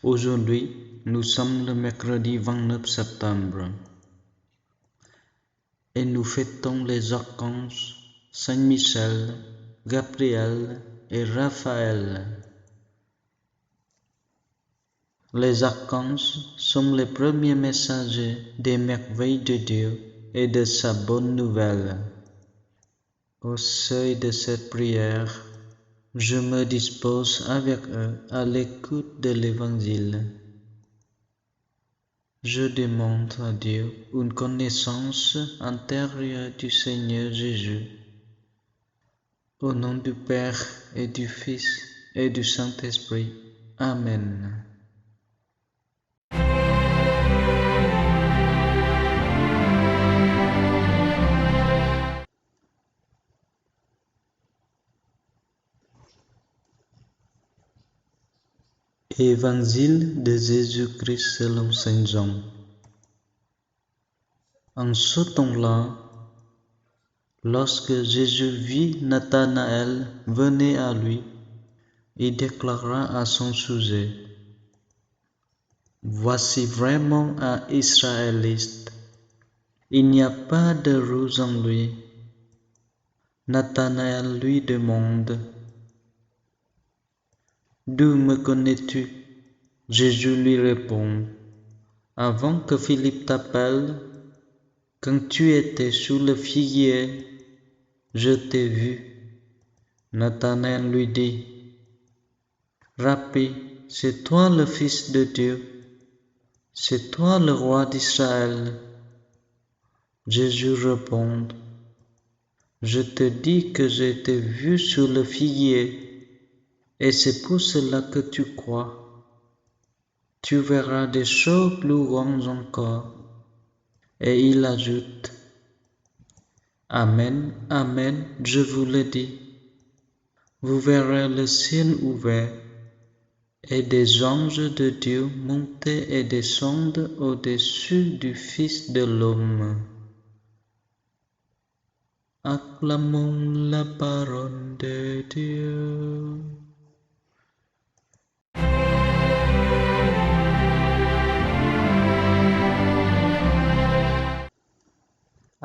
Aujourd'hui, nous sommes le mercredi 29 septembre et nous fêtons les archanges Saint Michel, Gabriel et Raphaël. Les archanges sont les premiers messagers des merveilles de Dieu et de sa bonne nouvelle. Au seuil de cette prière, je me dispose avec eux à l'écoute de l'Évangile. Je demande à Dieu une connaissance antérieure du Seigneur Jésus. Au nom du Père et du Fils et du Saint-Esprit. Amen. Évangile de Jésus-Christ selon Saint Jean. En ce temps-là, lorsque Jésus vit Nathanaël venir à lui, il déclara à son sujet: Voici vraiment un Israélite. Il n'y a pas de ruse en lui. Nathanaël lui demande: D'où me connais-tu? Jésus lui répond: Avant que Philippe t'appelle, quand tu étais sous le figuier, je t'ai vu. Nathanaël lui dit: Rabbi, c'est toi le Fils de Dieu, c'est toi le roi d'Israël. Jésus répond: Je te dis que je t'ai vu sous le figuier, et c'est pour cela que tu crois. Tu verras des choses plus grandes encore. Et il ajoute: Amen, Amen, je vous le dis. Vous verrez le ciel ouvert et des anges de Dieu monter et descendre au-dessus du Fils de l'homme. Acclamons la parole de Dieu.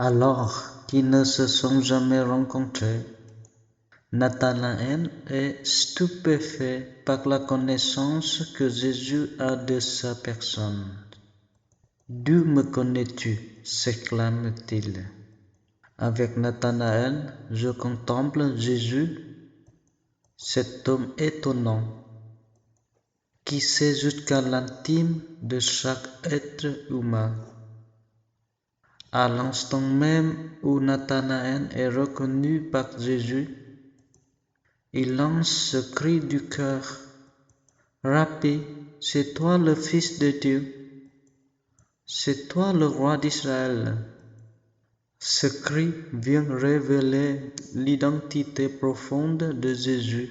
Alors qu'ils ne se sont jamais rencontrés, Nathanaël est stupéfait par la connaissance que Jésus a de sa personne. D'où me connais-tu? S'exclame-t-il. Avec Nathanaël, je contemple Jésus, cet homme étonnant, qui sait jusqu'à l'intime de chaque être humain. À l'instant même où Nathanaël est reconnu par Jésus, il lance ce cri du cœur: Rabbi, c'est toi le Fils de Dieu, c'est toi le roi d'Israël. Ce cri vient révéler l'identité profonde de Jésus.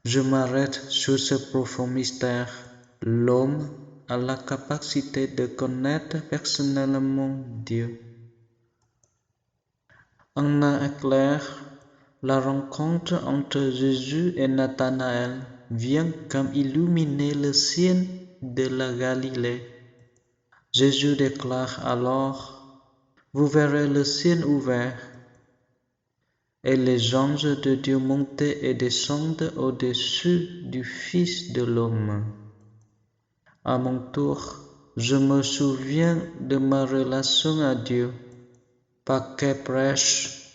Je m'arrête sur ce profond mystère. L'homme a la capacité de connaître personnellement Dieu. En un éclair, la rencontre entre Jésus et Nathanaël vient comme illuminer le ciel de la Galilée. Jésus déclare alors: Vous verrez le ciel ouvert et les anges de Dieu monter et descendre au-dessus du Fils de l'homme. À mon tour, je me souviens de ma relation à Dieu. Par quelle brèche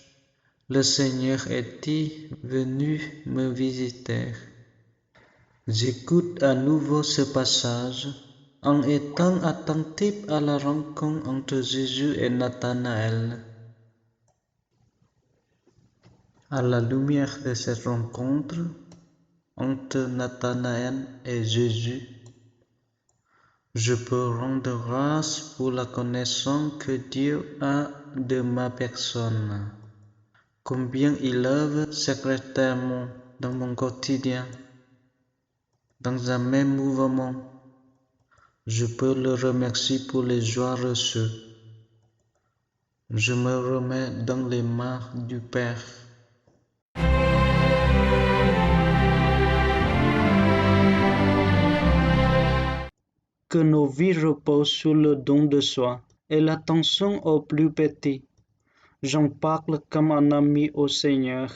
le Seigneur est-il venu me visiter? J'écoute à nouveau ce passage en étant attentif à la rencontre entre Jésus et Nathanaël. À la lumière de cette rencontre entre Nathanaël et Jésus, je peux rendre grâce pour la connaissance que Dieu a de ma personne. Combien il œuvre secrètement dans mon quotidien, dans un même mouvement. Je peux le remercier pour les joies reçues. Je me remets dans les mains du Père. que nos vies reposent sur le don de soi et l'attention aux plus petits. J'en parle comme un ami au Seigneur.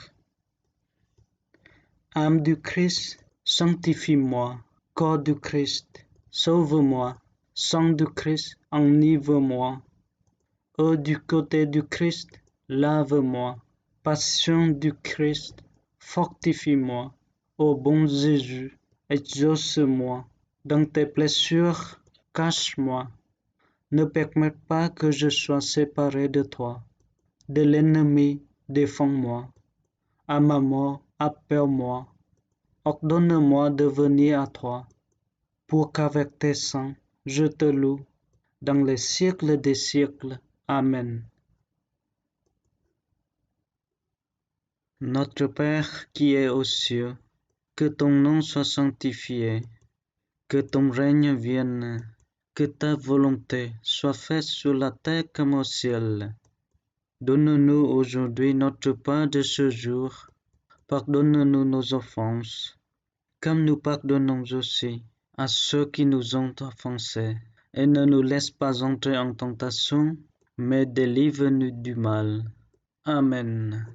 Âme du Christ, sanctifie-moi. Corps du Christ, sauve-moi. Sang du Christ, enivre-moi. Eau du côté du Christ, lave-moi. Passion du Christ, fortifie-moi. Ô bon Jésus, exauce-moi. Dans tes blessures, cache-moi. Ne permets pas que je sois séparé de toi. De l'ennemi, défends-moi. À ma mort, appelle-moi. Ordonne-moi de venir à toi, pour qu'avec tes saints, je te loue dans les siècles des siècles. Amen. Notre Père qui es aux cieux, que ton nom soit sanctifié, que ton règne vienne, que ta volonté soit faite sur la terre comme au ciel. Donne-nous aujourd'hui notre pain de ce jour. Pardonne-nous nos offenses, comme nous pardonnons aussi à ceux qui nous ont offensés. Et ne nous laisse pas entrer en tentation, mais délivre-nous du mal. Amen.